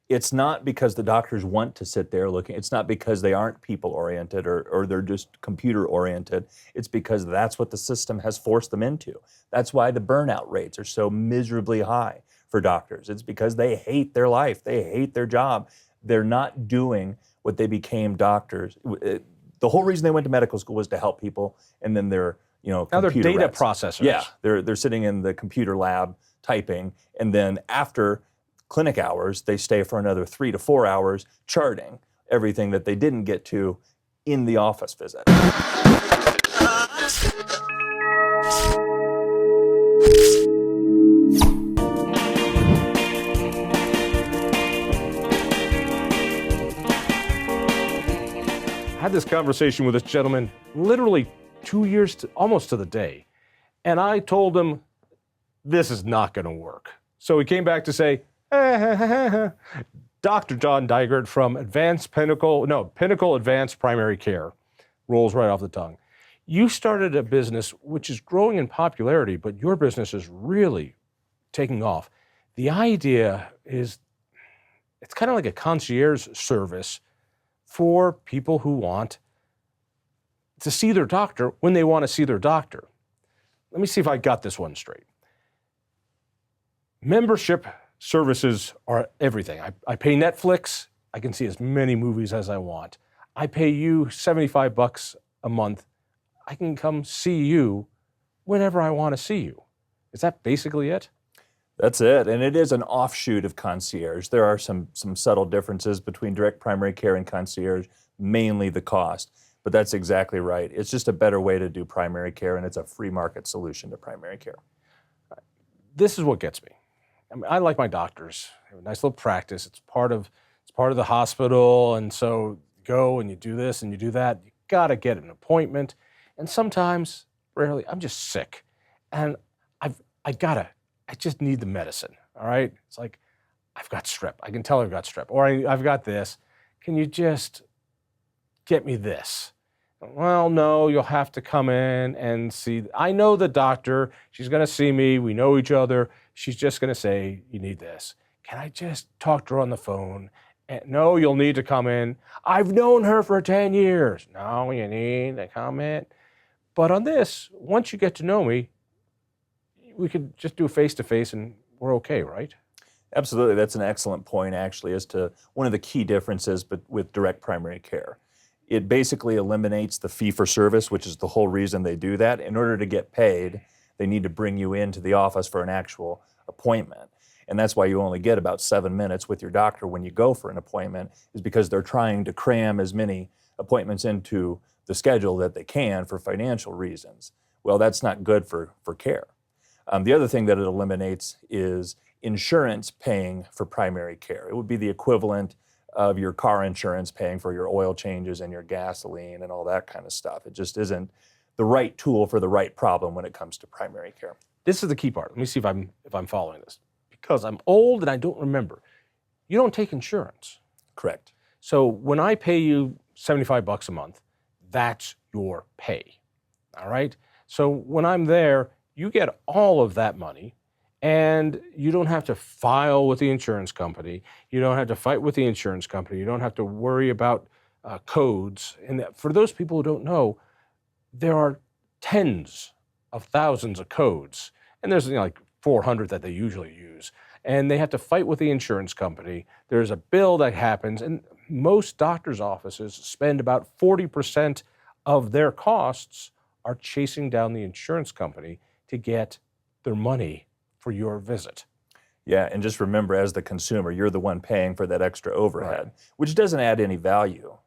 It's not because the doctors want to sit there looking. It's not because they aren't people-oriented or they're just computer-oriented. It's because that's what the system has forced them into. That's why the burnout rates are so miserably high for doctors. It's because they hate their life. They hate their job. They're not doing what they became doctors. The whole reason they went to medical school was to help people, and then they're, now they're computer data rats. processors. Yeah, they're sitting in the computer lab typing, and then after clinic hours, they stay for another 3 to 4 hours charting everything that they didn't get to in the office visit. I had this conversation with this gentleman literally 2 years, almost to the day. And I told him, this is not going to work. So he came back to say, Dr. John Dygert from Pinnacle Advanced Primary Care. Rolls right off the tongue. You started a business which is growing in popularity, but your business is really taking off. The idea is, it's kind of like a concierge service for people who want to see their doctor when they want to see their doctor. Let me see if I got this one straight. Membership services are everything. I pay Netflix. I can see as many movies as I want. I pay you $75 a month. I can come see you whenever I want to see you. Is that basically it? That's it, and it is an offshoot of concierge. There are some subtle differences between direct primary care and concierge, mainly the cost, but that's exactly right. It's just a better way to do primary care, and it's a free market solution to primary care. This is what gets me. I mean, I like my doctors. They have a nice little practice. It's part of the hospital, and so you go and you do this and you do that. You gotta get an appointment, and sometimes, rarely, I'm just sick, and I just need the medicine, all right? It's like, I've got strep. I can tell I've got strep. Or I've got this. Can you just get me this? Well, no, you'll have to come in and see. I know the doctor. She's going to see me. We know each other. She's just going to say, you need this. Can I just talk to her on the phone? And, no, you'll need to come in. I've known her for 10 years. No, you need to come in. But on this, once you get to know me, we could just do face-to-face and we're okay, right? Absolutely. That's an excellent point, actually, as to one of the key differences with direct primary care. It basically eliminates the fee-for-service, which is the whole reason they do that. In order to get paid, they need to bring you into the office for an actual appointment. And that's why you only get about 7 minutes with your doctor when you go for an appointment, is because they're trying to cram as many appointments into the schedule that they can for financial reasons. Well, that's not good for care. The other thing that it eliminates is insurance paying for primary care. It would be the equivalent of your car insurance paying for your oil changes and your gasoline and all that kind of stuff. It just isn't the right tool for the right problem when it comes to primary care. This is the key part. Let me see if I'm following this. Because I'm old and I don't remember. You don't take insurance. Correct. So when I pay you $75 a month, that's your pay. All right? So when I'm there, you get all of that money, and you don't have to file with the insurance company. You don't have to fight with the insurance company. You don't have to worry about codes. And for those people who don't know, there are tens of thousands of codes, and there's like 400 that they usually use. And they have to fight with the insurance company. There's a bill that happens, and most doctors' offices spend about 40% of their costs are chasing down the insurance company to get their money for your visit. Yeah, and just remember, as the consumer, you're the one paying for that extra overhead, which doesn't add any value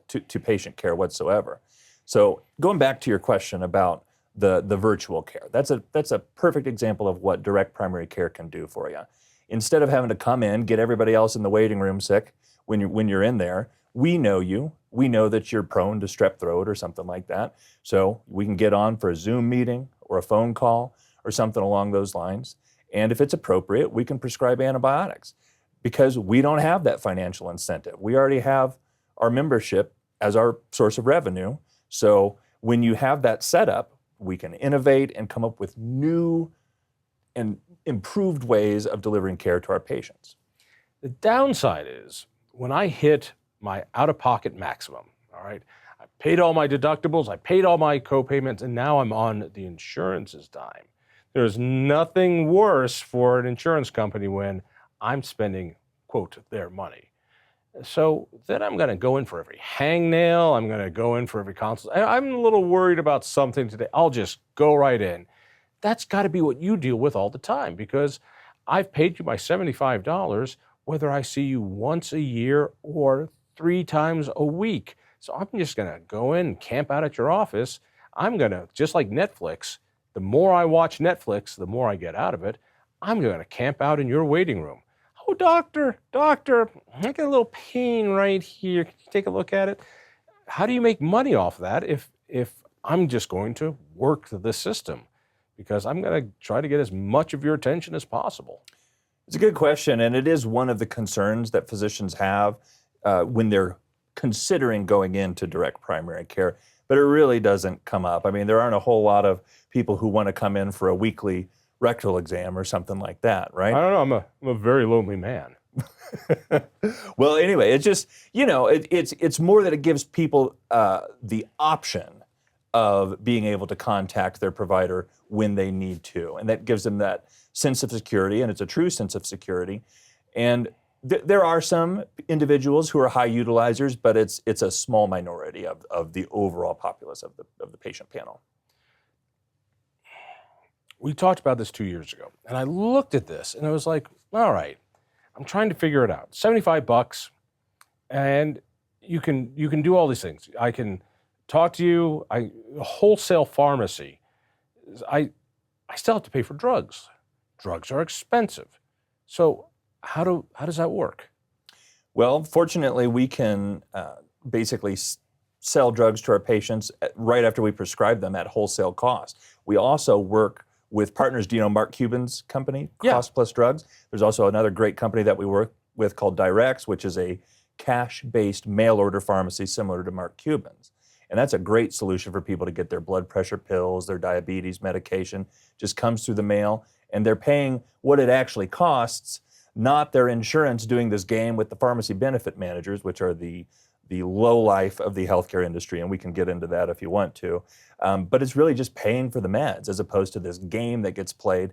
to patient care whatsoever. So going back to your question about the virtual care, that's a perfect example of what direct primary care can do for you. Instead of having to come in, get everybody else in the waiting room sick when you're in there, we know you. We know that you're prone to strep throat or something like that. So we can get on for a Zoom meeting or a phone call or something along those lines. And if it's appropriate, we can prescribe antibiotics because we don't have that financial incentive. We already have our membership as our source of revenue. So when you have that setup, we can innovate and come up with new and improved ways of delivering care to our patients. The downside is when I hit my out-of-pocket maximum, all right, I paid all my deductibles, I paid all my co-payments, and now I'm on the insurance's dime. There's nothing worse for an insurance company when I'm spending, quote, their money. So then I'm going to go in for every hangnail. I'm going to go in for every consult. I'm a little worried about something today. I'll just go right in. That's got to be what you deal with all the time because I've paid you my $75 whether I see you once a year or 3 times a week. So I'm just going to go in and camp out at your office. I'm going to, just like Netflix, the more I watch Netflix, the more I get out of it. I'm going to camp out in your waiting room. Oh, doctor, I got a little pain right here. Can you take a look at it? How do you make money off that if I'm just going to work the system? Because I'm going to try to get as much of your attention as possible. It's a good question, and it is one of the concerns that physicians have when they're considering going into direct primary care, but it really doesn't come up. I mean, there aren't a whole lot of people who want to come in for a weekly rectal exam or something like that, right? I don't know. I'm a very lonely man. Well, anyway, it's just, it's more that it gives people the option of being able to contact their provider when they need to. And that gives them that sense of security, and it's a true sense of security. And there are some individuals who are high utilizers, but it's a small minority of the overall populace of the patient panel. We talked about this 2 years ago, and I looked at this, and I was like, all right, I'm trying to figure it out. $75, and you can do all these things. I can talk to you. Wholesale pharmacy. I still have to pay for drugs. Drugs are expensive. So how does that work? Well, fortunately, we can basically sell drugs to our patients right after we prescribe them at wholesale cost. We also work with partners. Do you know Mark Cuban's company, Cost Plus Drugs? There's also another great company that we work with called Dygert, which is a cash-based mail-order pharmacy similar to Mark Cuban's. And that's a great solution for people to get their blood pressure pills, their diabetes medication, just comes through the mail, and they're paying what it actually costs, not their insurance doing this game with the pharmacy benefit managers, which are the low life of the healthcare industry, and we can get into that if you want to. But it's really just paying for the meds as opposed to this game that gets played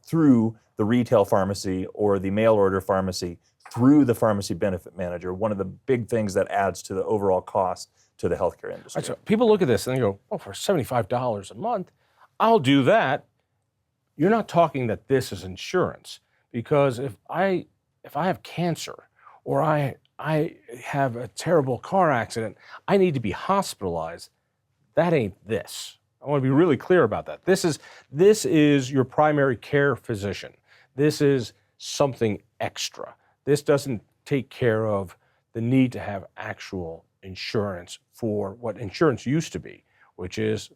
through the retail pharmacy or the mail order pharmacy through the pharmacy benefit manager, one of the big things that adds to the overall cost to the healthcare industry. Right, so people look at this and they go, oh, for $75 a month, I'll do that. You're not talking that this is insurance, because if I have cancer or I have a terrible car accident, I need to be hospitalized. That ain't this. I want to be really clear about that. This is your primary care physician. This is something extra. This doesn't take care of the need to have actual insurance for what insurance used to be, which is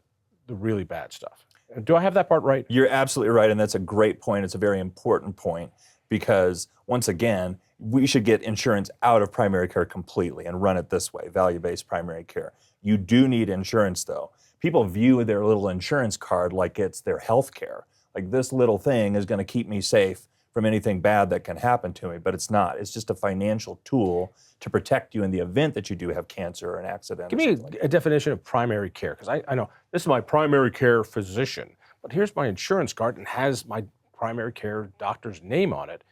the really bad stuff. Do I have that part right? You're absolutely right, and that's a great point. It's a very important point because, once again, we should get insurance out of primary care completely and run it this way, value-based primary care. You do need insurance, though. People view their little insurance card like it's their health care. Like, this little thing is going to keep me safe from anything bad that can happen to me, but it's not. It's just a financial tool to protect you in the event that you do have cancer or an accident. Give me a definition of primary care, because I know this is my primary care physician, but here's my insurance card and has my primary care doctor's name on it.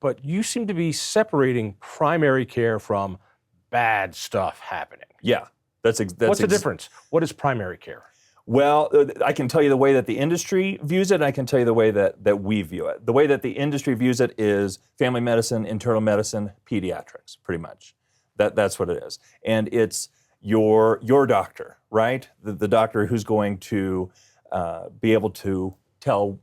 But you seem to be separating primary care from bad stuff happening. Yeah, that's what's the difference? What is primary care? Well, I can tell you the way that the industry views it, and I can tell you the way that we view it. The way that the industry views it is family medicine, internal medicine, pediatrics, pretty much. That's what it is. And it's your doctor, right? The doctor who's going to be able to tell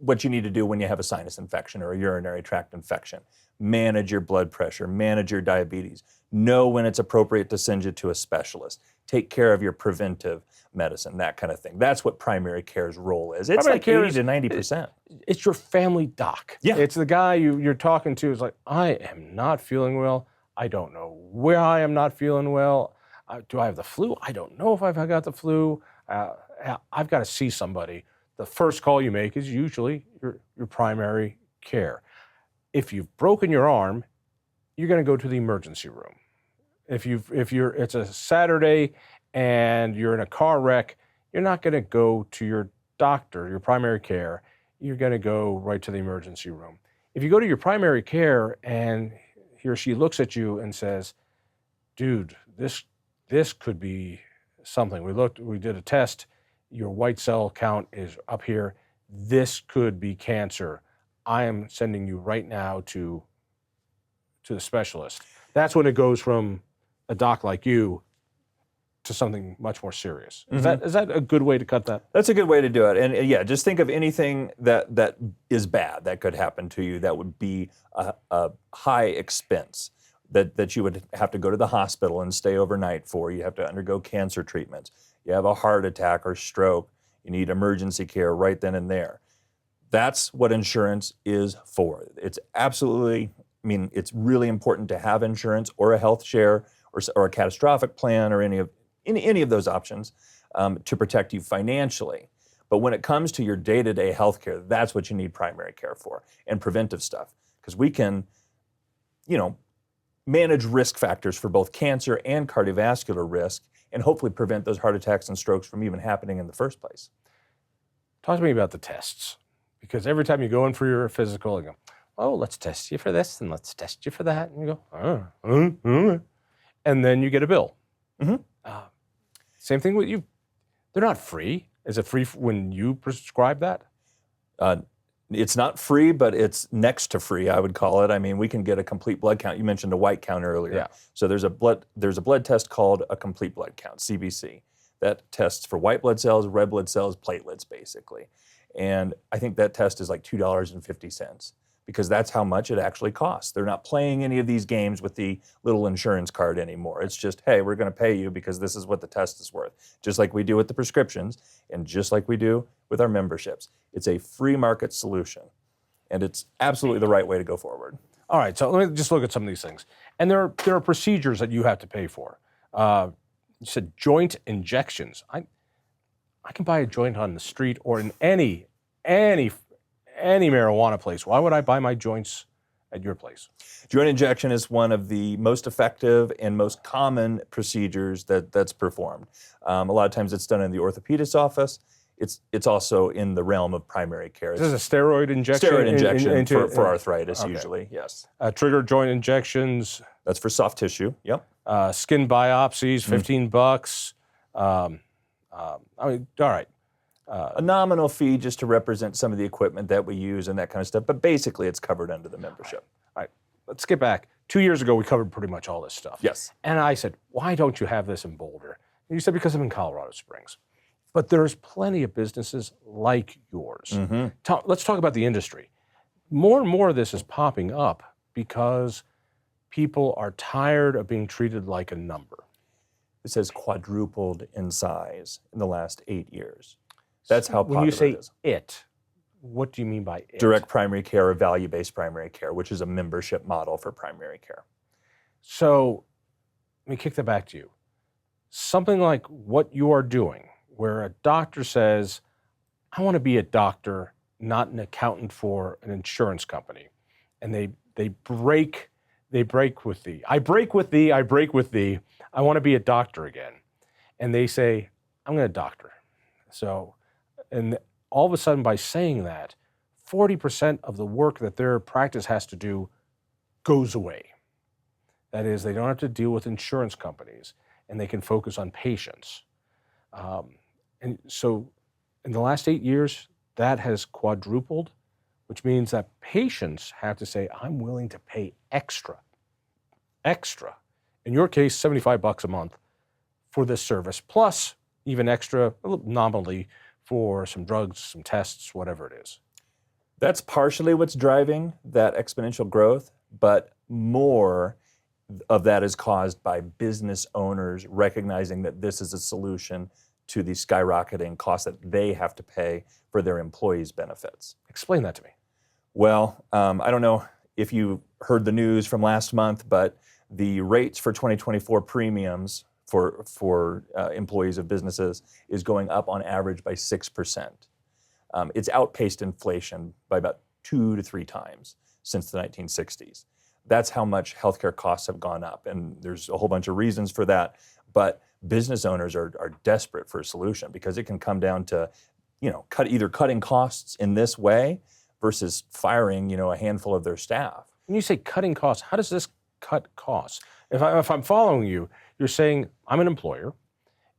what you need to do when you have a sinus infection or a urinary tract infection. Manage your blood pressure, manage your diabetes. Know when it's appropriate to send you to a specialist. Take care of your preventive medicine, that kind of thing. That's what primary care's role is. It's like 80 to 90%. It's your family doc. Yeah. It's the guy you're talking to is like, I am not feeling well. I don't know where I am not feeling well. Do I have the flu? I don't know if I've got the flu. I've got to see somebody. The first call you make is usually your primary care. If you've broken your arm, you're going to go to the emergency room. If it's a Saturday and you're in a car wreck, you're not going to go to your doctor, your primary care. You're going to go right to the emergency room. If you go to your primary care and he or she looks at you and says, dude, this could be something. We did a test. Your white cell count is up here. This could be cancer. I am sending you right now to the specialist. That's when it goes from a doc like you to something much more serious. Is that a good way to cut that? That's a good way to do it. And yeah, just think of anything that is bad that could happen to you that would be a high expense that you would have to go to the hospital and stay overnight for. You have to undergo cancer treatments. You have a heart attack or stroke. You need emergency care right then and there. That's what insurance is for. It's absolutely, it's really important to have insurance or a health share or a catastrophic plan or any of those options to protect you financially. But when it comes to your day-to-day health care, that's what you need primary care for and preventive stuff. Because we can, manage risk factors for both cancer and cardiovascular risk and hopefully prevent those heart attacks and strokes from even happening in the first place. Talk to me about the tests. Because every time you go in for your physical, you go, oh, let's test you for this and let's test you for that. And you go, and then you get a bill. Same thing with you. They're not free. Is it free when you prescribe that? It's not free, but it's next to free, I would call it. We can get a complete blood count. You mentioned a white count earlier. Yeah. So there's a blood test called a complete blood count, CBC, that tests for white blood cells, red blood cells, platelets, basically. And I think that test is like $2.50 because that's how much it actually costs. They're not playing any of these games with the little insurance card anymore. It's just, hey, we're going to pay you because this is what the test is worth, just like we do with the prescriptions and just like we do with our memberships. It's a free market solution, and it's absolutely the right way to go forward. All right, so let me just look at some of these things. And there are procedures that you have to pay for. You said joint injections. I can buy a joint on the street or in any marijuana place. Why would I buy my joints at your place? Joint injection is one of the most effective and most common procedures that's performed. A lot of times it's done in the orthopedist's office. It's also in the realm of primary care. This is a steroid injection? Steroid injection for arthritis, okay. Usually, yes. Trigger joint injections. That's for soft tissue, yep. Skin biopsies, $15. All right. A nominal fee just to represent some of the equipment that we use and that kind of stuff, but basically it's covered under the membership. All right, let's get back. 2 years ago, we covered pretty much all this stuff. Yes. And I said, why don't you have this in Boulder? And you said, because I'm in Colorado Springs. But there's plenty of businesses like yours. Let's talk about the industry. More and more of this is popping up because people are tired of being treated like a number. This has quadrupled in size in the last 8 years. That's how popular it is. When you say it, what do you mean by it? Direct primary care or value-based primary care, which is a membership model for primary care. So let me kick that back to you. Something like what you are doing, where a doctor says, I want to be a doctor, not an accountant for an insurance company. And they break with thee. I break with thee, I break with thee. I want to be a doctor again. And they say, I'm going to doctor. So, and all of a sudden by saying that, 40% of the work that their practice has to do goes away. That is, they don't have to deal with insurance companies and they can focus on patients. And so in the last 8 years, that has quadrupled, which means that patients have to say, I'm willing to pay extra. In your case, $75 a month for this service, plus even extra nominally for some drugs, some tests, whatever it is. That's partially what's driving that exponential growth, but more of that is caused by business owners recognizing that this is a solution to the skyrocketing costs that they have to pay for their employees' benefits. Explain that to me. Well, I don't know if you heard the news from last month, but the rates for 2024 premiums for employees of businesses is going up on average by 6%. It's outpaced inflation by about 2 to 3 times. since the 1960s. That's how much healthcare costs have gone up. And there's a whole bunch of reasons for that. But business owners are desperate for a solution because it can come down to, either cutting costs in this way versus firing, a handful of their staff. When you say cutting costs, how does this cut costs? If I'm following you, you're saying I'm an employer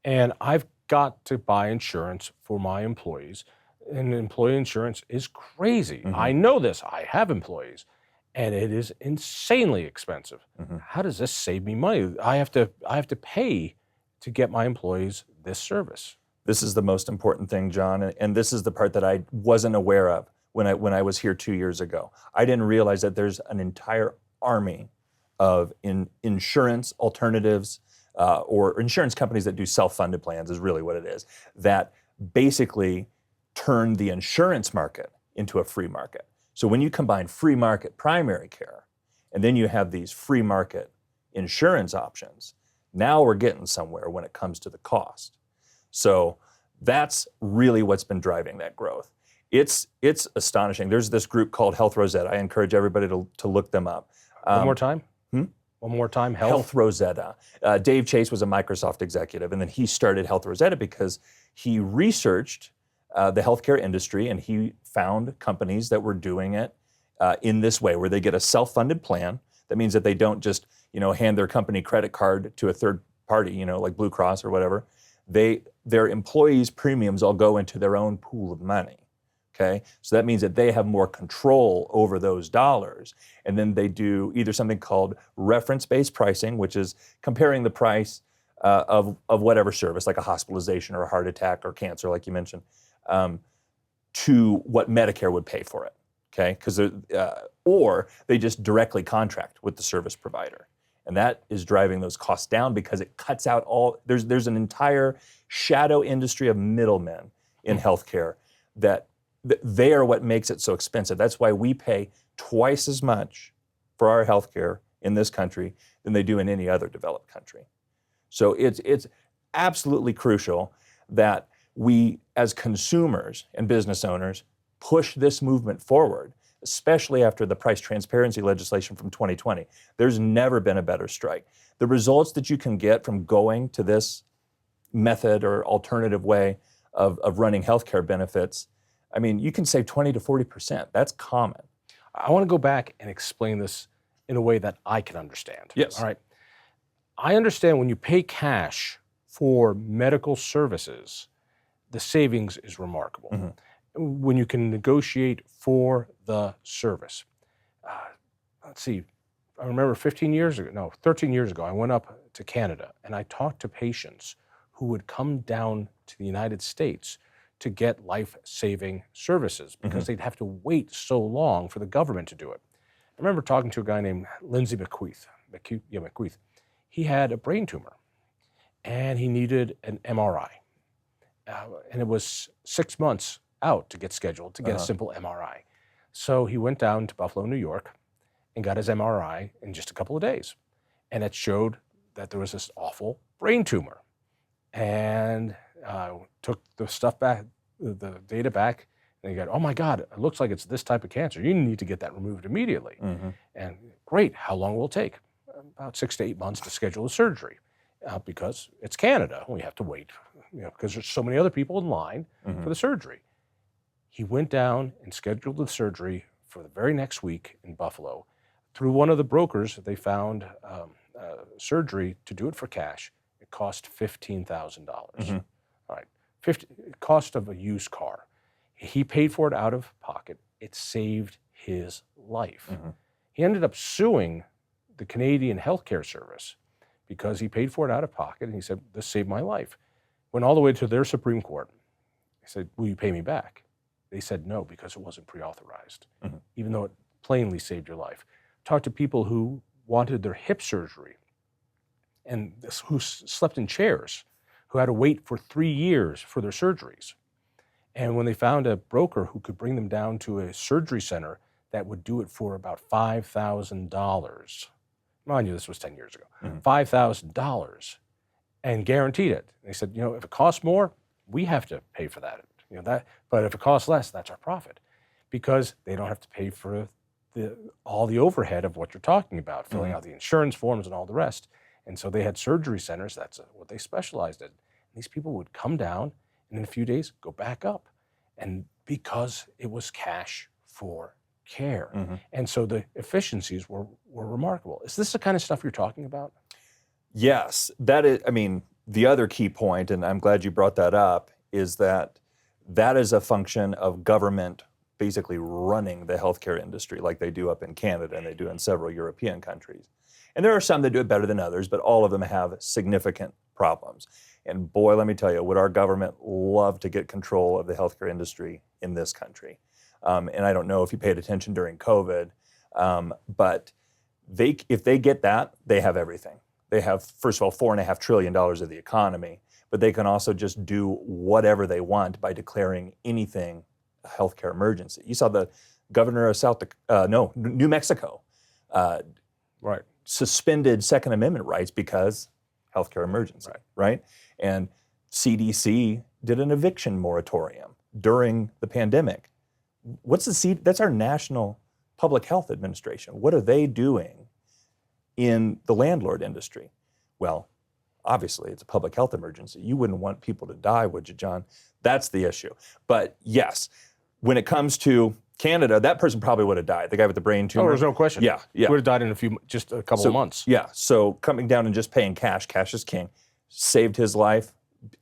and I've got to buy insurance for my employees. And employee insurance is crazy. Mm-hmm. I know this. I have employees. And it is insanely expensive. Mm-hmm. How does this save me money? I have to pay to get my employees this service. This is the most important thing, John, and this is the part that I wasn't aware of when I was here 2 years ago. I didn't realize that there's an entire army of insurance alternatives or insurance companies that do self-funded plans is really what it is, that basically turn the insurance market into a free market. So when you combine free market primary care, and then you have these free market insurance options, now we're getting somewhere when it comes to the cost. So that's really what's been driving that growth. It's astonishing. There's this group called Health Rosetta. I encourage everybody to look them up. One more time? One more time, Health Rosetta. Dave Chase was a Microsoft executive, and then he started Health Rosetta because he researched the healthcare industry, and he found companies that were doing it in this way, where they get a self-funded plan. That means that they don't just, hand their company credit card to a third party, like Blue Cross or whatever. Their employees' premiums all go into their own pool of money. Okay, so that means that they have more control over those dollars, and then they do either something called reference-based pricing, which is comparing the price of whatever service, like a hospitalization or a heart attack or cancer, like you mentioned, to what Medicare would pay for it, okay? Or they just directly contract with the service provider. And that is driving those costs down because it cuts out there's an entire shadow industry of middlemen in healthcare that they are what makes it so expensive. That's why we pay twice as much for our healthcare in this country than they do in any other developed country. So it's absolutely crucial that we, as consumers and business owners, push this movement forward, especially after the price transparency legislation from 2020. There's never been a better strike. The results that you can get from going to this method or alternative way of running healthcare benefits, I mean, you can save 20 to 40%. That's common. I want to go back and explain this in a way that I can understand. Yes. All right. I understand when you pay cash for medical services, the savings is remarkable. Mm-hmm. When you can negotiate for the service. Let's see, I remember 13 years ago, I went up to Canada and I talked to patients who would come down to the United States to get life-saving services because mm-hmm. they'd have to wait so long for the government to do it. I remember talking to a guy named Lindsay McQueith. He had a brain tumor and he needed an MRI. And it was 6 months out to get scheduled to get a simple MRI. So he went down to Buffalo, New York, and got his MRI in just a couple of days. And it showed that there was this awful brain tumor. And took the stuff back, the data back, and he got, oh my God, it looks like it's this type of cancer. You need to get that removed immediately. Mm-hmm. And great, how long will it take? About 6 to 8 months to schedule the surgery because it's Canada. We have to wait, because there's so many other people in line mm-hmm. for the surgery. He went down and scheduled the surgery for the very next week in Buffalo. Through one of the brokers, they found surgery to do it for cash. It cost $15,000. Mm-hmm. All right, cost of a used car. He paid for it out of pocket. It saved his life. Mm-hmm. He ended up suing the Canadian Healthcare Service because he paid for it out of pocket, and he said, this saved my life. Went all the way to their Supreme Court. He said, will you pay me back? They said no, because it wasn't pre-authorized, mm-hmm. even though it plainly saved your life. Talked to people who wanted their hip surgery and who slept in chairs, who had to wait for 3 years for their surgeries. And when they found a broker who could bring them down to a surgery center that would do it for about $5,000, mind you, this was 10 years ago, mm-hmm. $5,000, and guaranteed it. They said, if it costs more, we have to pay for that. But if it costs less, that's our profit, because they don't have to pay for all the overhead of what you're talking about, filling out the insurance forms and all the rest. And so they had surgery centers. That's what they specialized in. And these people would come down and in a few days go back up. And because it was cash for care. And so the efficiencies were remarkable. Is this the kind of stuff you're talking about? Yes, that is, I mean, the other key point, and I'm glad you brought that up, is that is a function of government basically running the healthcare industry like they do up in Canada and they do in several European countries. And there are some that do it better than others, but all of them have significant problems. And boy, let me tell you, would our government love to get control of the healthcare industry in this country. And I don't know if you paid attention during COVID, but if they get that, they have everything. They have, first of all, $4.5 trillion of the economy, but they can also just do whatever they want by declaring anything a healthcare emergency. You saw the governor of New Mexico suspended Second Amendment rights because healthcare emergency, right? And CDC did an eviction moratorium during the pandemic. That's our National Public Health Administration. What are they doing in the landlord industry? Well, obviously, it's a public health emergency. You wouldn't want people to die, would you, John? That's the issue. But yes, when it comes to Canada, that person probably would have died. The guy with the brain tumor. Oh, there's no question. Yeah. Would have died in just a couple of months. Yeah. So coming down and just paying cash is king, saved his life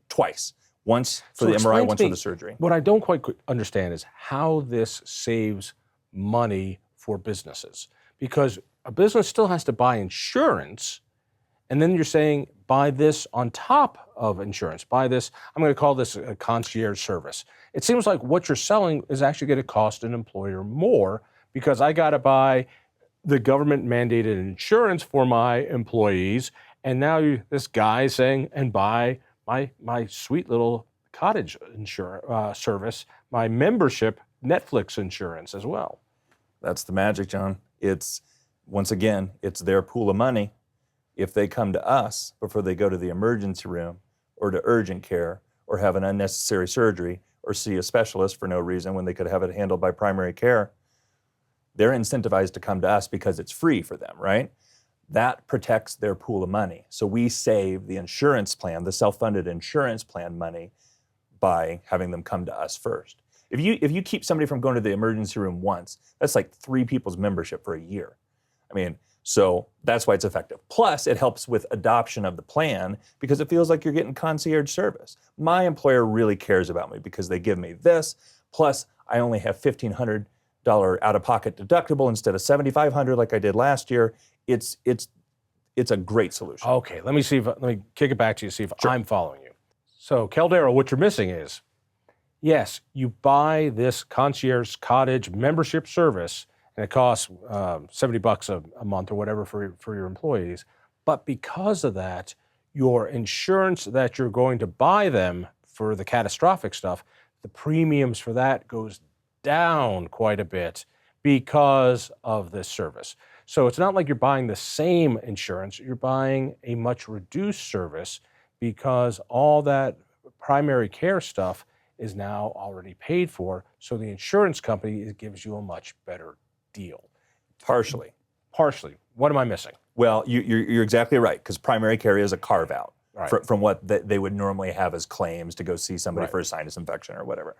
twice. Once for the MRI, once for the surgery. What I don't quite understand is how this saves money for businesses. Because a business still has to buy insurance, and then you're saying buy this on top of insurance. Buy this, I'm going to call this a concierge service. It seems like what you're selling is actually going to cost an employer more because I got to buy the government mandated insurance for my employees, and now this guy is saying, and buy my sweet little cottage insurance service, my membership Netflix insurance as well. That's the magic, John. Once again, it's their pool of money. If they come to us before they go to the emergency room or to urgent care or have an unnecessary surgery or see a specialist for no reason when they could have it handled by primary care, they're incentivized to come to us because it's free for them, right? That protects their pool of money. So we save the insurance plan, the self-funded insurance plan money by having them come to us first. If you keep somebody from going to the emergency room once, that's like 3 people's membership for a year. I mean, so that's why it's effective. Plus, it helps with adoption of the plan because it feels like you're getting concierge service. My employer really cares about me because they give me this. Plus, I only have $1,500 out-of-pocket deductible instead of $7,500 like I did last year. It's a great solution. Okay, let me kick it back to you, see if I'm following you. So, Caldera, what you're missing is, yes, you buy this concierge cottage membership service, and it costs $70 a month or whatever for your employees. But because of that, your insurance that you're going to buy them for the catastrophic stuff, the premiums for that goes down quite a bit because of this service. So it's not like you're buying the same insurance, you're buying a much reduced service because all that primary care stuff is now already paid for. So the insurance company gives you a much better deal. Partially. What am I missing? Well, you're exactly right, because primary care is a carve-out from what they would normally have as claims to go see somebody for a sinus infection or whatever.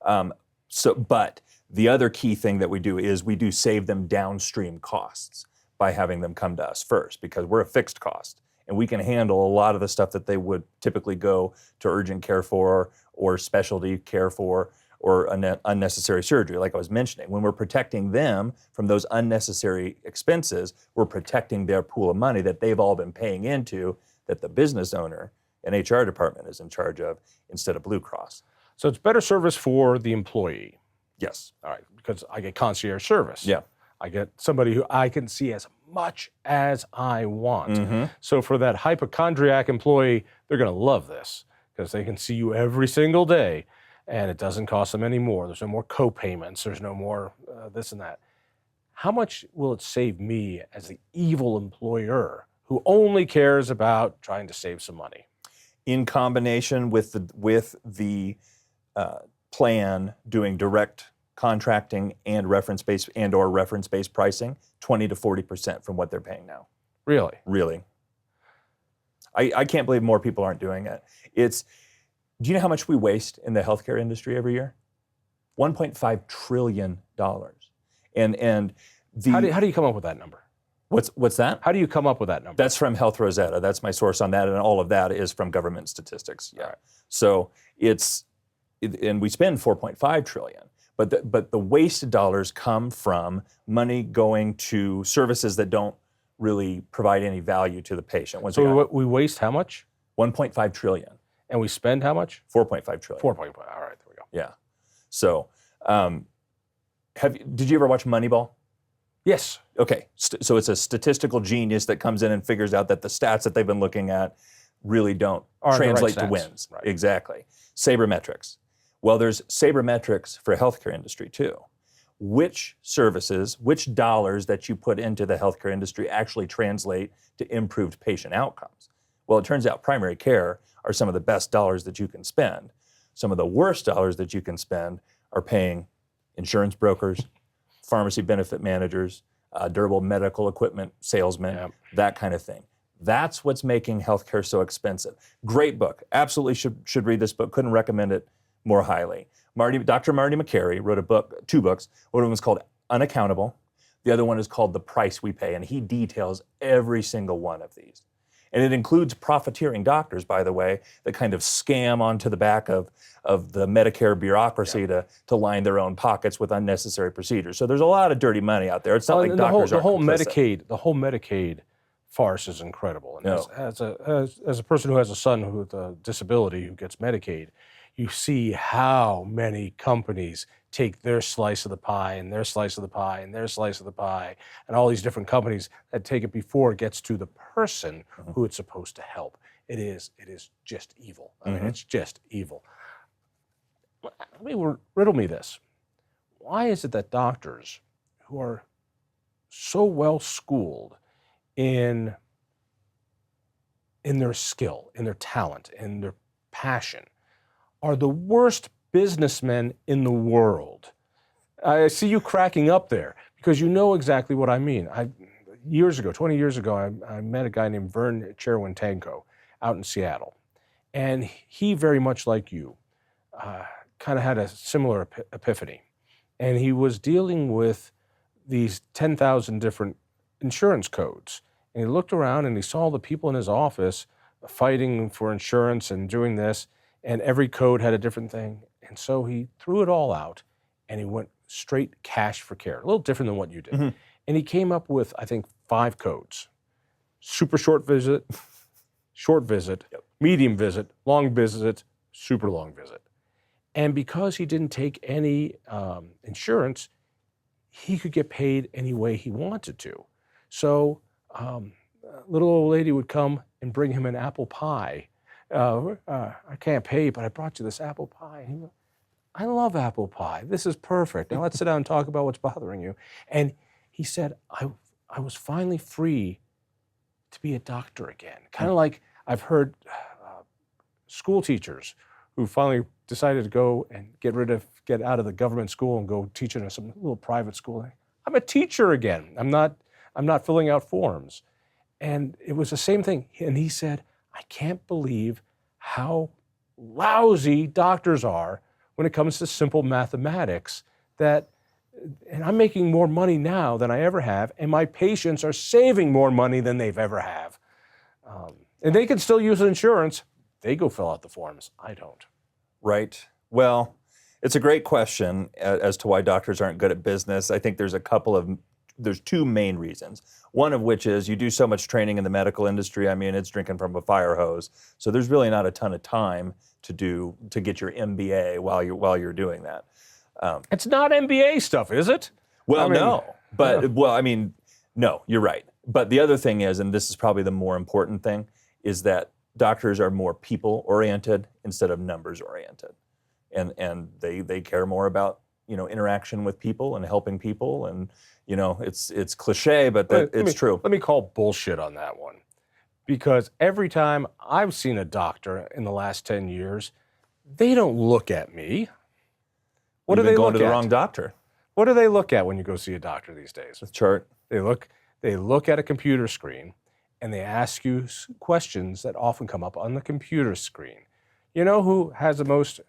But the other key thing that we do is we do save them downstream costs by having them come to us first, because we're a fixed cost, and we can handle a lot of the stuff that they would typically go to urgent care for or specialty care for, or unnecessary surgery, like I was mentioning. When we're protecting them from those unnecessary expenses, we're protecting their pool of money that they've all been paying into, that the business owner and HR department is in charge of, instead of Blue Cross. So it's better service for the employee. Yes. All right, because I get concierge service. Yeah. I get somebody who I can see as much as I want. So for that hypochondriac employee, they're going to love this because they can see you every single day. And it doesn't cost them any more. There's no more co-payments. There's no more this and that. How much will it save me as the evil employer who only cares about trying to save some money? In combination with the plan doing direct contracting and reference-based and/or reference-based pricing 20 to 40% from what they're paying now. Really? Really. I can't believe more people aren't doing it. Do you know how much we waste in the healthcare industry every year? $1.5 trillion. And How do you come up with that number? what's that? How do you come up with that number? That's from Health Rosetta. That's my source on that, and all of that is from government statistics. Yeah. Right. So and we spend 4.5 trillion, but the wasted dollars come from money going to services that don't really provide any value to the patient. Once So we waste how much? 1.5 trillion. And we spend how much? 4.5 trillion. 4.5. All right, there we go. Yeah. So, did you ever watch Moneyball? Yes. Okay. So it's a statistical genius that comes in and figures out that the stats that they've been looking at really don't translate to wins. Right. Exactly. Sabermetrics. Well, there's sabermetrics for healthcare industry too. Which services, which dollars that you put into the healthcare industry actually translate to improved patient outcomes? Well, it turns out primary care are some of the best dollars that you can spend. Some of the worst dollars that you can spend are paying insurance brokers, pharmacy benefit managers, durable medical equipment salesmen, that kind of thing. That's what's making healthcare so expensive. Great book. Absolutely should read this book. Couldn't recommend it more highly. Dr. Marty McCary wrote two books. One of them is called Unaccountable. The other one is called The Price We Pay, and he details every single one of these. And it includes profiteering doctors, by the way, that kind of scam onto the back of the Medicare bureaucracy to line their own pockets with unnecessary procedures. So there's a lot of dirty money out there. It's not like doctors aren't complicit. The whole Medicaid farce is incredible. And No. as a person who has a son with a disability who gets Medicaid, you see how many companies take their slice of the pie and their slice of the pie and their slice of the pie, and all these different companies that take it before it gets to the person who it's supposed to help. It is just evil. I mean, it's just evil. Riddle me this. Why is it that doctors who are so well schooled in their skill, in their talent, in their passion, are the worst businessmen in the world? I see you cracking up there because you know exactly what I mean. 20 years ago, I met a guy named Vern Cherwin-Tanko out in Seattle. And he, very much like you, kind of had a similar epiphany. And he was dealing with these 10,000 different insurance codes. And he looked around and he saw the people in his office fighting for insurance and doing this, and every code had a different thing. And so he threw it all out and he went straight cash for care, a little different than what you did. And he came up with, I think, 5 codes: super short visit, medium visit, long visit, super long visit. And because he didn't take any insurance, he could get paid any way he wanted to. So a little old lady would come and bring him an apple pie. I can't pay, but I brought you this apple pie. And he goes, I love apple pie. This is perfect. Now let's sit down and talk about what's bothering you. And he said, I was finally free to be a doctor again. Kind of like I've heard school teachers who finally decided to go and get out of the government school and go teach in some little private school. I'm a teacher again. I'm not filling out forms. And it was the same thing. And he said, I can't believe how lousy doctors are when it comes to simple mathematics, and I'm making more money now than I ever have, and my patients are saving more money than they've ever have. And they can still use insurance. They go fill out the forms. I don't. Right. Well, it's a great question as to why doctors aren't good at business. I think there's there's 2 main reasons. One of which is you do so much training in the medical industry. I mean, it's drinking from a fire hose. So there's really not a ton of time to get your MBA while you're doing that. It's not MBA stuff, is it? Well, no. But no, you're right. But the other thing is, and this is probably the more important thing, is that doctors are more people-oriented instead of numbers-oriented. And they care more about, interaction with people and helping people, and it's cliche, but it's true. Let me call bullshit on that one, because every time I've seen a doctor in the last 10 years, they don't look at me. What You've do been they going look to the at? wrong doctor. What do they look at when you go see a doctor these days? The chart. They look at a computer screen and they ask you questions that often come up on the computer screen. You know who has the most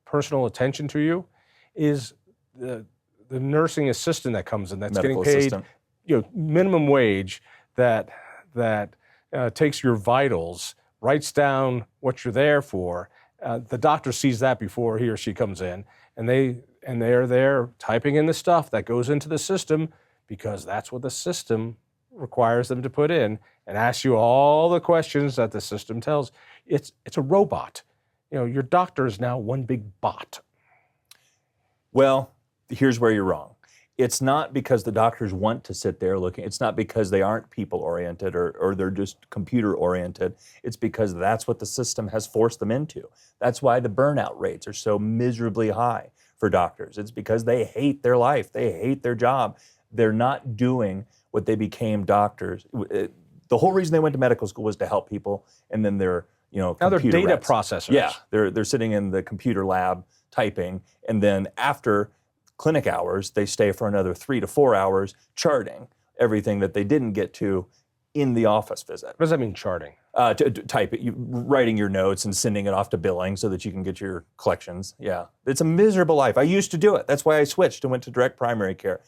personal attention to you is the nursing assistant that comes in that's Medical getting paid assistant. minimum wage that takes your vitals, writes down what you're there for. The doctor sees that before he or she comes in, and they are there typing in the stuff that goes into the system because that's what the system requires them to put in and ask you all the questions that the system tells. It's a robot. Your doctor is now one big bot. Well, here's where you're wrong. It's not because the doctors want to sit there looking. It's not because they aren't people-oriented or they're just computer-oriented. It's because that's what the system has forced them into. That's why the burnout rates are so miserably high for doctors. It's because they hate their life. They hate their job. They're not doing what they became doctors. The whole reason they went to medical school was to help people, and then they're, Now they're computer data rats. processors. Yeah, they're sitting in the computer lab typing, and then after clinic hours, they stay for another 3 to 4 hours charting everything that they didn't get to in the office visit. What does that mean, charting? To type it, writing your notes and sending it off to billing so that you can get your collections. Yeah, it's a miserable life. I used to do it. That's why I switched and went to direct primary care.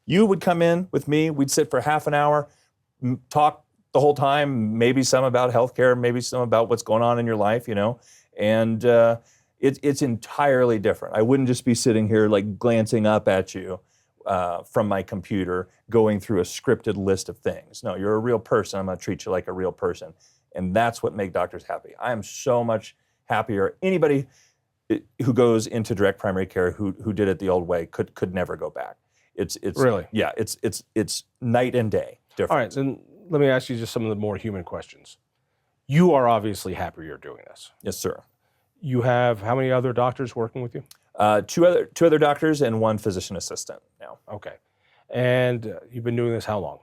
You would come in with me, we'd sit for half an hour, talk the whole time, maybe some about healthcare, maybe some about what's going on in your life, and it's entirely different. I wouldn't just be sitting here like glancing up at you from my computer, going through a scripted list of things. No, you're a real person. I'm going to treat you like a real person. And that's what makes doctors happy. I am so much happier. Anybody who goes into direct primary care who did it the old way could never go back. It's Really? Yeah, it's night and day difference. All right, then let me ask you just some of the more human questions. You are obviously happier you're doing this. Yes, sir. You have how many other doctors working with you? Two other doctors and one physician assistant now. Okay. And you've been doing this how long?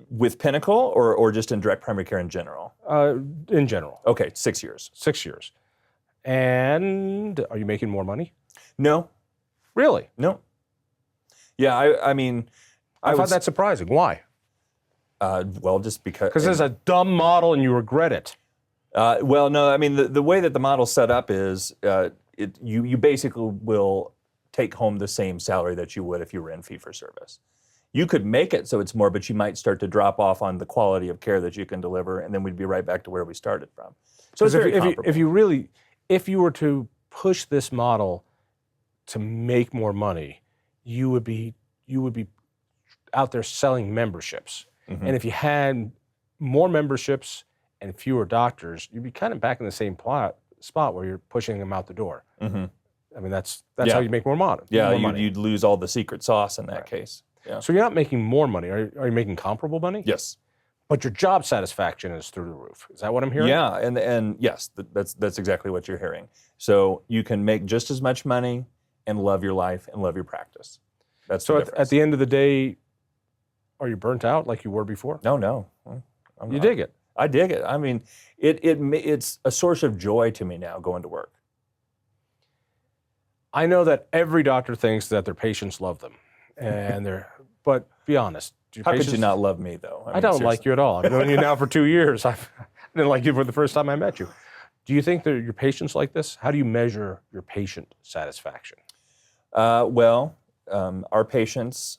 With Pinnacle or just in direct primary care in general? In general. Okay, 6 years. 6 years. And are you making more money? No. Really? No. Yeah, I mean, I found that surprising. Why? Well, just because. Because it's a dumb model and you regret it. Well, no, I mean, the way that the model's set up is you basically will take home the same salary that you would if you were in fee-for-service. You could make it so it's more, but you might start to drop off on the quality of care that you can deliver, and then we'd be right back to where we started from. So it's very comparable. If you were to push this model to make more money, you would be out there selling memberships. Mm-hmm. And if you had more memberships and fewer doctors, you'd be kind of back in the same spot where you're pushing them out the door. Mm-hmm. I mean, that's how you make more money. Yeah, money. you'd lose all the secret sauce in that case. Yeah. So you're not making more money. Are you making comparable money? Yes. But your job satisfaction is through the roof. Is that what I'm hearing? Yeah, and yes, that's exactly what you're hearing. So you can make just as much money and love your life and love your practice. That's so the difference. at the end of the day, are you burnt out like you were before? No. You dig it. I dig it. I mean, it's a source of joy to me now going to work. I know that every doctor thinks that their patients love them, but be honest. How could you not love me, though? I don't like you at all. I've known you now for 2 years. I didn't like you for the first time I met you. Do you think that your patients like this? How do you measure your patient satisfaction? Our patients'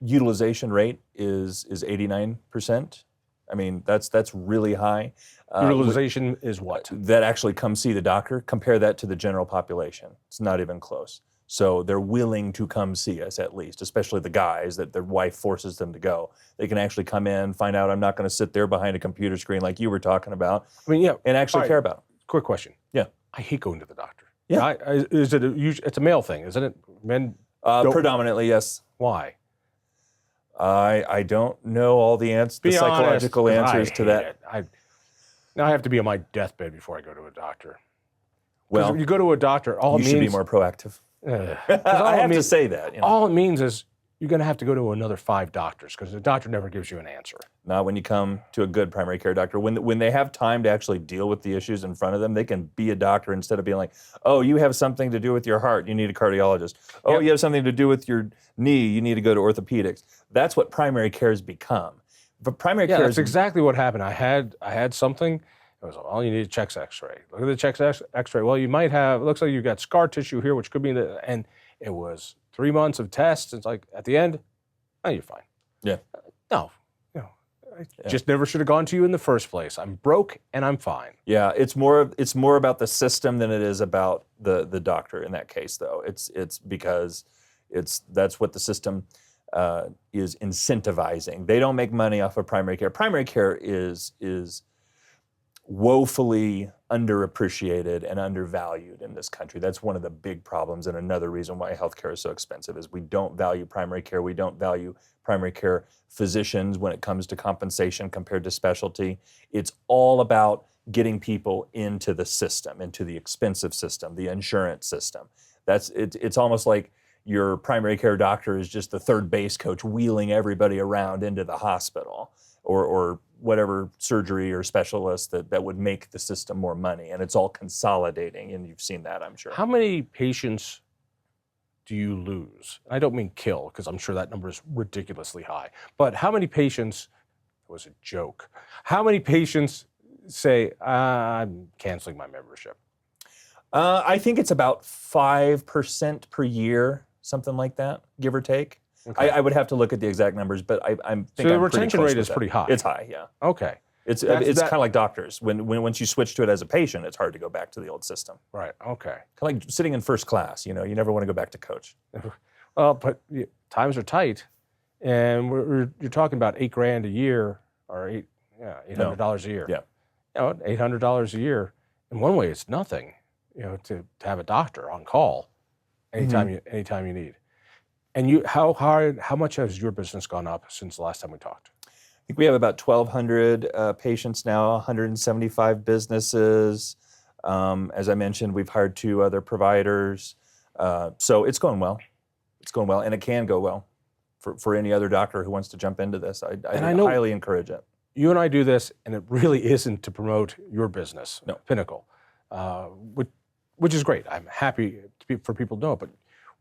utilization rate is 89%. I mean, that's really high. Utilization is what? That actually come see the doctor. Compare that to the general population. It's not even close. So they're willing to come see us at least, especially the guys that their wife forces them to go. They can actually come in, find out I'm not going to sit there behind a computer screen like you were talking about. I mean, yeah, and actually care about them. Quick question. Yeah. I hate going to the doctor. Yeah. It's a male thing, isn't it? Men predominantly, yes. Why? I don't know all the psychological answers to that. Now I have to be on my deathbed before I go to a doctor. Well, when you go to a doctor, all it means... You should be more proactive. I have to say that. All it means is you're going to have to go to another 5 doctors because the doctor never gives you an answer. Not when you come to a good primary care doctor. When they have time to actually deal with the issues in front of them, they can be a doctor instead of being like, oh, you have something to do with your heart, you need a cardiologist. Oh, Yep. you have something to do with your knee, you need to go to orthopedics. That's what primary care has become. But primary Yeah, care that's is exactly what happened. I had something. It was, well, you need a chest X-ray. Look at the chest X-ray. Well, you might have. It looks like you've got scar tissue here, which could be and it was 3 months of tests. It's like at the end, oh, you're fine. Yeah. No, I just never should have gone to you in the first place. I'm broke and I'm fine. Yeah, it's more about the system than it is about the doctor in that case, though. It's because that's what the system is incentivizing. They don't make money off of primary care. Primary care is woefully underappreciated and undervalued in this country. That's one of the big problems, and another reason why healthcare is so expensive is we don't value primary care. We don't value primary care physicians when it comes to compensation compared to specialty. It's all about getting people into the system, into the expensive system, the insurance system. It's almost like your primary care doctor is just the third base coach wheeling everybody around into the hospital or whatever surgery or specialist that would make the system more money. And it's all consolidating, and you've seen that, I'm sure. How many patients do you lose? I don't mean kill, because I'm sure that number is ridiculously high. But how many patients, it was a joke, how many patients say, I'm canceling my membership? I think it's about 5% per year, something like that, give or take. Okay. I would have to look at the exact numbers, but I think so the I'm pretty retention close rate with is that. pretty high. It's high, yeah. Okay. It's kind of like doctors. When once you switch to it as a patient, it's hard to go back to the old system. Right, okay. Kind of like sitting in first class, you never want to go back to coach. Well, but times are tight, and you're talking about $8,000 a year, or $800 a year. Yeah. $800 a year. In one way, it's nothing, to have a doctor on call anytime you need. And how much has your business gone up since the last time we talked? I think we have about 1,200 patients now, 175 businesses. As I mentioned, we've hired 2 other providers. So it's going well. It's going well, and it can go well for any other doctor who wants to jump into this. I highly encourage it. You and I do this, and it really isn't to promote your business, No. Pinnacle, which is great. I'm happy for people to know it, but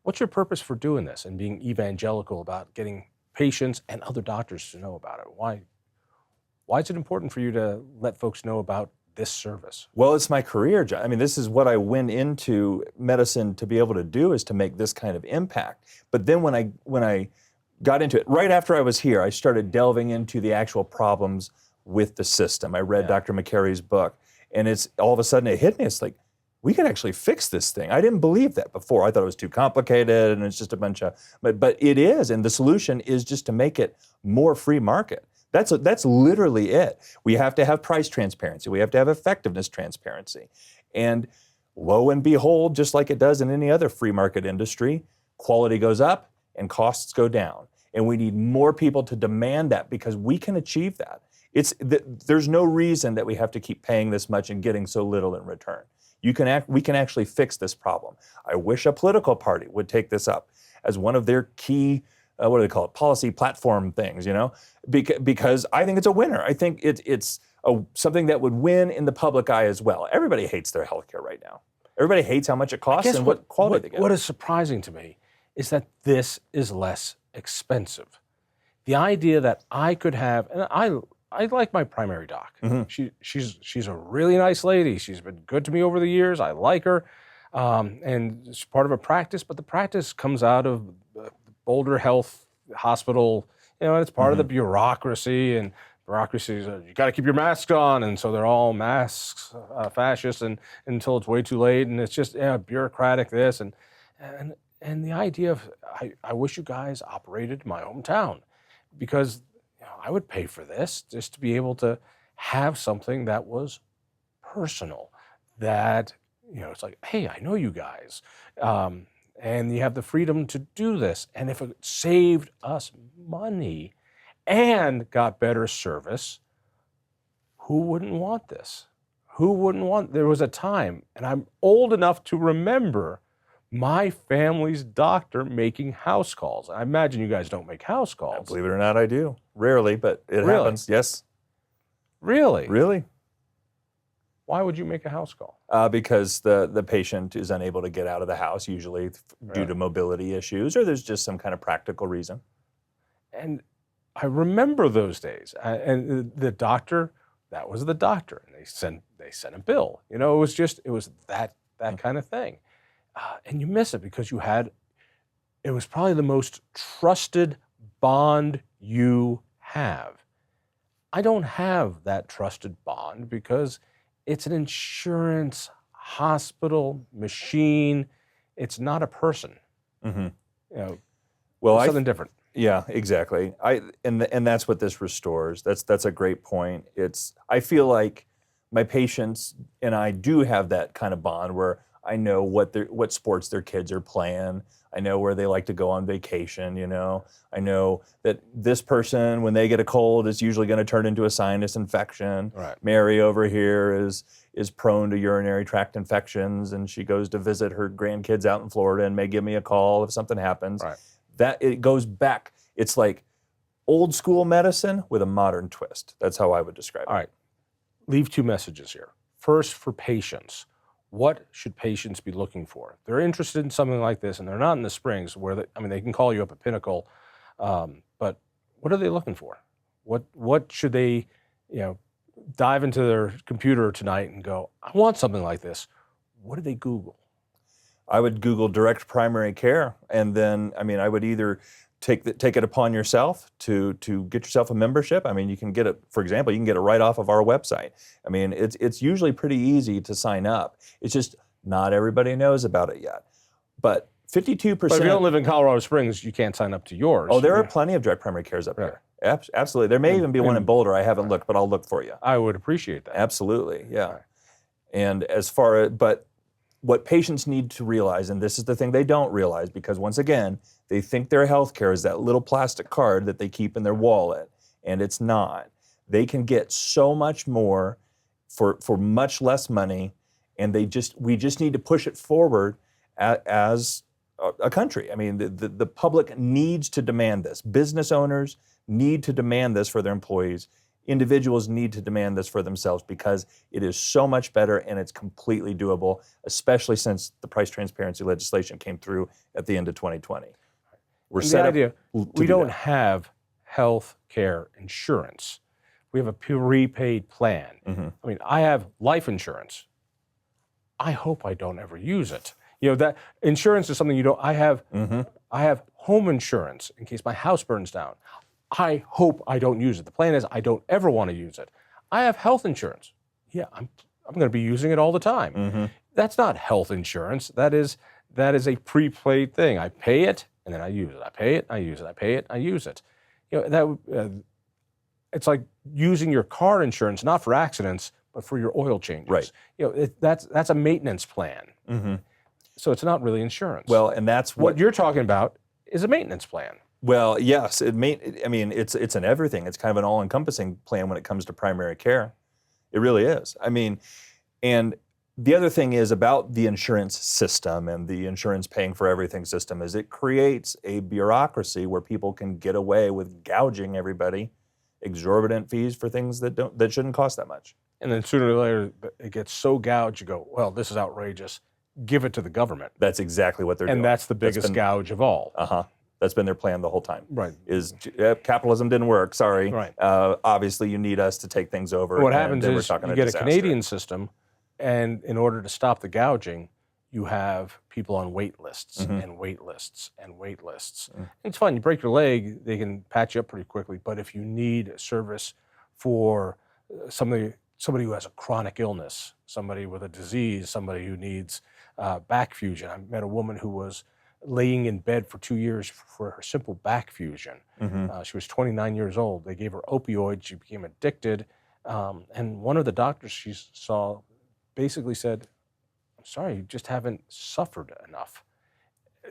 what's your purpose for doing this and being evangelical about getting patients and other doctors to know about it? Why is it important for you to let folks know about this service? Well, it's my career, John. I mean, this is what I went into medicine to be able to do, is to make this kind of impact. But then when I got into it, right after I was here, I started delving into the actual problems with the system. I read Dr. McCary's book, and it's all of a sudden it hit me. It's like, we could actually fix this thing. I didn't believe that before. I thought it was too complicated and it's just a bunch of, but it is, and the solution is just to make it more free market. That's literally it. We have to have price transparency. We have to have effectiveness transparency. And lo and behold, just like it does in any other free market industry, quality goes up and costs go down. And we need more people to demand that, because we can achieve that. There's no reason that we have to keep paying this much and getting so little in return. We can actually fix this problem. I wish a political party would take this up as one of their key, what do they call it, policy platform things, because I think it's a winner. I think it's something that would win in the public eye as well. Everybody hates their healthcare right now. Everybody hates how much it costs and what quality they get. What is surprising to me is that this is less expensive. The idea that I could have, and I like my primary doc. Mm-hmm. She's a really nice lady. She's been good to me over the years. I like her, and she's part of a practice. But the practice comes out of Boulder Health Hospital, and it's part of the bureaucracy. And bureaucracy is you got to keep your masks on, and so they're all masks, fascists, and until it's way too late, and it's just bureaucratic this and the idea of I wish you guys operated in my hometown, because I would pay for this just to be able to have something that was personal, that, it's like, hey, I know you guys, and you have the freedom to do this. And if it saved us money and got better service, who wouldn't want this? There was a time, and I'm old enough to remember my family's doctor making house calls. I imagine you guys don't make house calls. Believe it or not, I do. Rarely, but it Really? happens. Yes. Really? Really? Why would you make a house call? Because the patient is unable to get out of the house, usually due to mobility issues, or there's just some kind of practical reason. And I remember those days. And the doctor, that was the doctor, and they sent a bill. You know, it was that kind of thing. And you miss it because it was probably the most trusted bond you have. I don't have that trusted bond because it's an insurance hospital machine. It's not a person. Mm-hmm. You know, Well, something different. Yeah, exactly. And that's what this restores. That's a great point. I feel like my patients and I do have that kind of bond where I know what sports their kids are playing. I know where they like to go on vacation, you know. I know that this person, when they get a cold, is usually going to turn into a sinus infection. Right. Mary over here is prone to urinary tract infections, and she goes to visit her grandkids out in Florida and may give me a call if something happens. Right. That it goes back. It's like old school medicine with a modern twist. That's how I would describe it. All right. Leave two messages here. First, for patients. What should patients be looking for? If they're interested in something like this, and they're not in the Springs, where they can call you up at Pinnacle, but what are they looking for? What should they, dive into their computer tonight and go, I want something like this. What do they Google? I would Google direct primary care, and then I would either take it upon yourself to get yourself a membership. I mean, you can get it, for example, you can get it right off of our website. I mean, it's usually pretty easy to sign up. It's just not everybody knows about it yet. But 52%. But if you don't live in Colorado Springs, you can't sign up to yours. Oh, there are plenty of direct primary cares up here. Absolutely. There may even be one in Boulder. I haven't looked, but I'll look for you. I would appreciate that. Absolutely, yeah. Right. And but what patients need to realize, and this is the thing they don't realize, because once again, they think their health care is that little plastic card that they keep in their wallet, and it's not. They can get so much more for much less money, and we just need to push it forward as a country. I mean, the public needs to demand this. Business owners need to demand this for their employees. Individuals need to demand this for themselves because it is so much better and it's completely doable, especially since the price transparency legislation came through at the end of 2020. We're And set the up idea, to we do don't that. have health care insurance. We have a prepaid plan. Mm-hmm. I mean, I have life insurance. I hope I don't ever use it. That insurance is something you don't. I have home insurance in case my house burns down. I hope I don't use it. The plan is I don't ever want to use it. I have health insurance. Yeah, I'm going to be using it all the time. Mm-hmm. That's not health insurance. That is a prepaid thing. I pay it and then I use it. I pay it, I use it. I pay it, I use it. It's like using your car insurance not for accidents but for your oil changes. Right. That's a maintenance plan. Mm-hmm. So it's not really insurance. Well, and that's what you're talking about is a maintenance plan. Well, yes, it's an everything. It's kind of an all-encompassing plan when it comes to primary care. It really is. I mean, and the other thing is about the insurance system and the insurance paying for everything system is it creates a bureaucracy where people can get away with gouging everybody exorbitant fees for things that shouldn't cost that much. And then sooner or later it gets so gouged, you go, well, this is outrageous. Give it to the government. That's exactly what they're doing. And that's the biggest gouge of all. That's been their plan the whole time. Right. Capitalism didn't work, sorry. Right. Obviously, you need us to take things over. What happens is you get a Canadian system, and in order to stop the gouging, you have people on wait lists and wait lists and wait lists. Mm. It's fun. You break your leg, they can patch you up pretty quickly. But if you need a service for somebody who has a chronic illness, somebody with a disease, somebody who needs back fusion. I met a woman who was laying in bed for 2 years for her simple back fusion. Mm-hmm. She was 29 years old. They gave her opioids. She became addicted. And one of the doctors she saw basically said, I'm sorry, you just haven't suffered enough.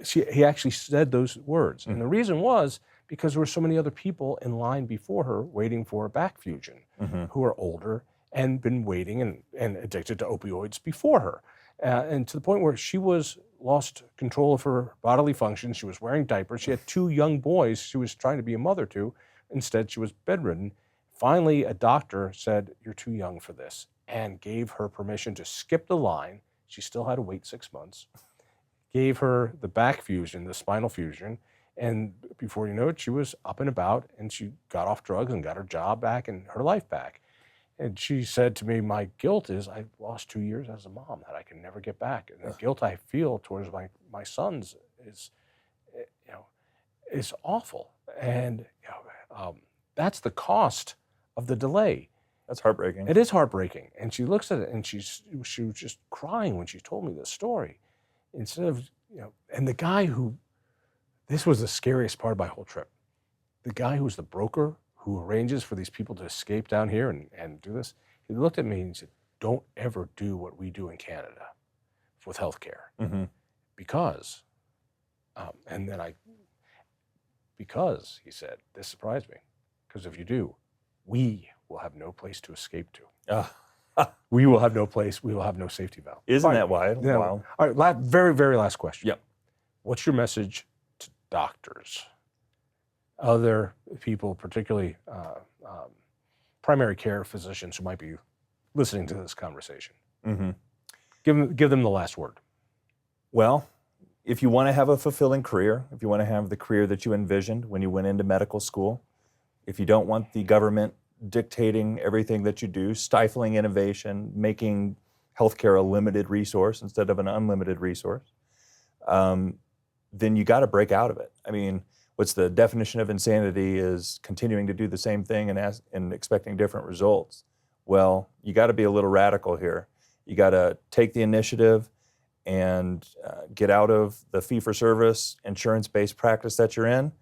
He actually said those words. Mm-hmm. And the reason was because there were so many other people in line before her waiting for a back fusion who are older and been waiting and addicted to opioids before her. And to the point where she was lost control of her bodily functions. She was wearing diapers. She had 2 young boys she was trying to be a mother to. Instead, she was bedridden. Finally, a doctor said, "You're too young for this," and gave her permission to skip the line. She still had to wait 6 months. Gave her the back fusion, the spinal fusion, and before you know it, she was up and about, and she got off drugs and got her job back and her life back. And she said to me, "My guilt is I lost 2 years as a mom that I can never get back. And the guilt I feel towards my sons is, is awful." And that's the cost of the delay. That's heartbreaking. It is heartbreaking. And she looks at it and she was just crying when she told me this story. Instead of, and the guy this was the scariest part of my whole trip. The guy who's the broker who arranges for these people to escape down here and do this, he looked at me and said, "Don't ever do what we do in Canada with healthcare." Mm-hmm. Because, because he said, this surprised me, because if you do, we will have no place to escape to. We will have no place, we will have no safety valve. Isn't that wild? Yeah. Wow. All right, very, very last question. Yep. What's your message to doctors, other people, particularly primary care physicians who might be listening to this conversation? Mm-hmm. Give them the last word. Well, if you want to have a fulfilling career, if you want to have the career that you envisioned when you went into medical school, if you don't want the government dictating everything that you do, stifling innovation, making healthcare a limited resource instead of an unlimited resource, then you got to break out of it. I mean, what's the definition of insanity is continuing to do the same thing and expecting different results. Well, you got to be a little radical here. You got to take the initiative and get out of the fee-for-service, insurance-based practice that you're in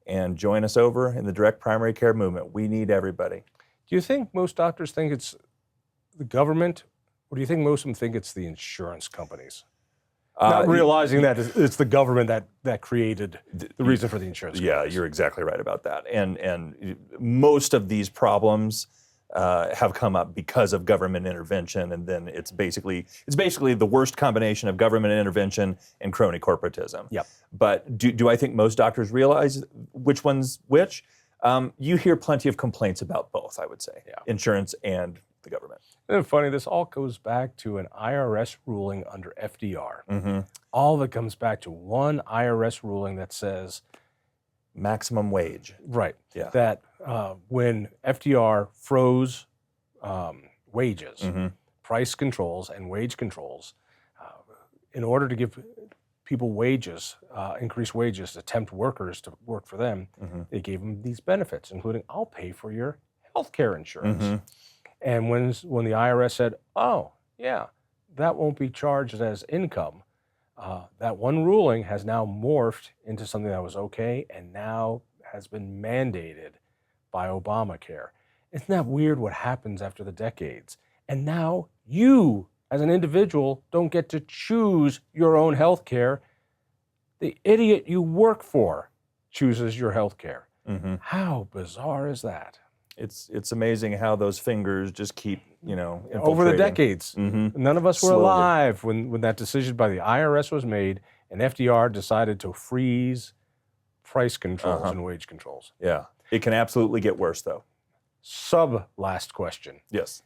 and join us over in the direct primary care movement. We need everybody. Do you think most doctors think it's the government, or do you think most of them think it's the insurance companies? Not realizing that it's the government that created the reason for the insurance companies. Yeah, you're exactly right about that. And most of these problems have come up because of government intervention, and then it's basically the worst combination of government intervention and crony corporatism. Yep. But do I think most doctors realize which one's which? You hear plenty of complaints about both, I would say, insurance and the government. Isn't it funny? This all goes back to an IRS ruling under FDR. Mm-hmm. All of it comes back to one IRS ruling that says maximum wage. Right. Yeah. That when FDR froze wages, mm-hmm. price controls and wage controls, in order to give people wages, increased wages to tempt workers to work for them, mm-hmm. they gave them these benefits, including I'll pay for your health care insurance. Mm-hmm. And when the IRS said, "Oh, yeah, that won't be charged as income," that one ruling has now morphed into something that was okay and now has been mandated by Obamacare. Isn't that weird what happens after the decades? And now you, as an individual, don't get to choose your own health care. The idiot you work for chooses your health care. Mm-hmm. How bizarre is that? It's amazing how those fingers just keep, over the decades. Mm-hmm. None of us were Slowly. alive when that decision by the IRS was made and FDR decided to freeze price controls and wage controls. Yeah. It can absolutely get worse, though. Last question. Yes.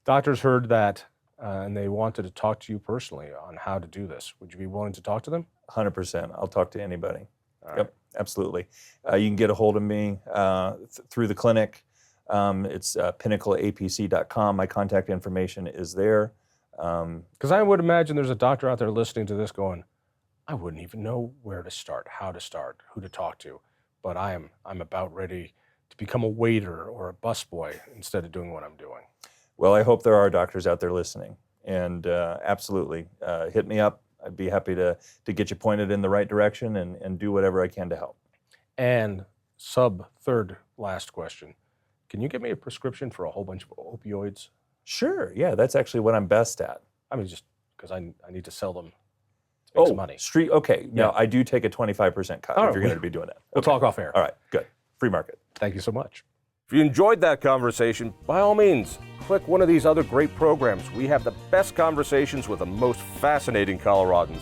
Doctors heard that and they wanted to talk to you personally on how to do this. Would you be willing to talk to them? 100%. I'll talk to anybody. All Yep, absolutely. You can get a hold of me through the clinic. It's pinnacleapc.com. My contact information is there. Because I would imagine there's a doctor out there listening to this going, I wouldn't even know where to start, how to start, who to talk to. But I'm about ready to become a waiter or a busboy instead of doing what I'm doing. Well, I hope there are doctors out there listening. And absolutely, hit me up. I'd be happy to get you pointed in the right direction and do whatever I can to help. And third last question. Can you get me a prescription for a whole bunch of opioids? Sure. Yeah, that's actually what I'm best at. I mean, just because I need to sell them to make some money. Okay. Now, I do take a 25% cut if you're going to be doing that. We'll talk off air. All right, good. Free market. Thank you so much. If you enjoyed that conversation, by all means, click one of these other great programs. We have the best conversations with the most fascinating Coloradans.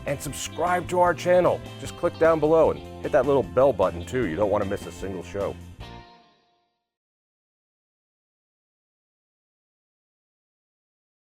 and subscribe to our channel. Just click down below and hit that little bell button too. You don't want to miss a single show.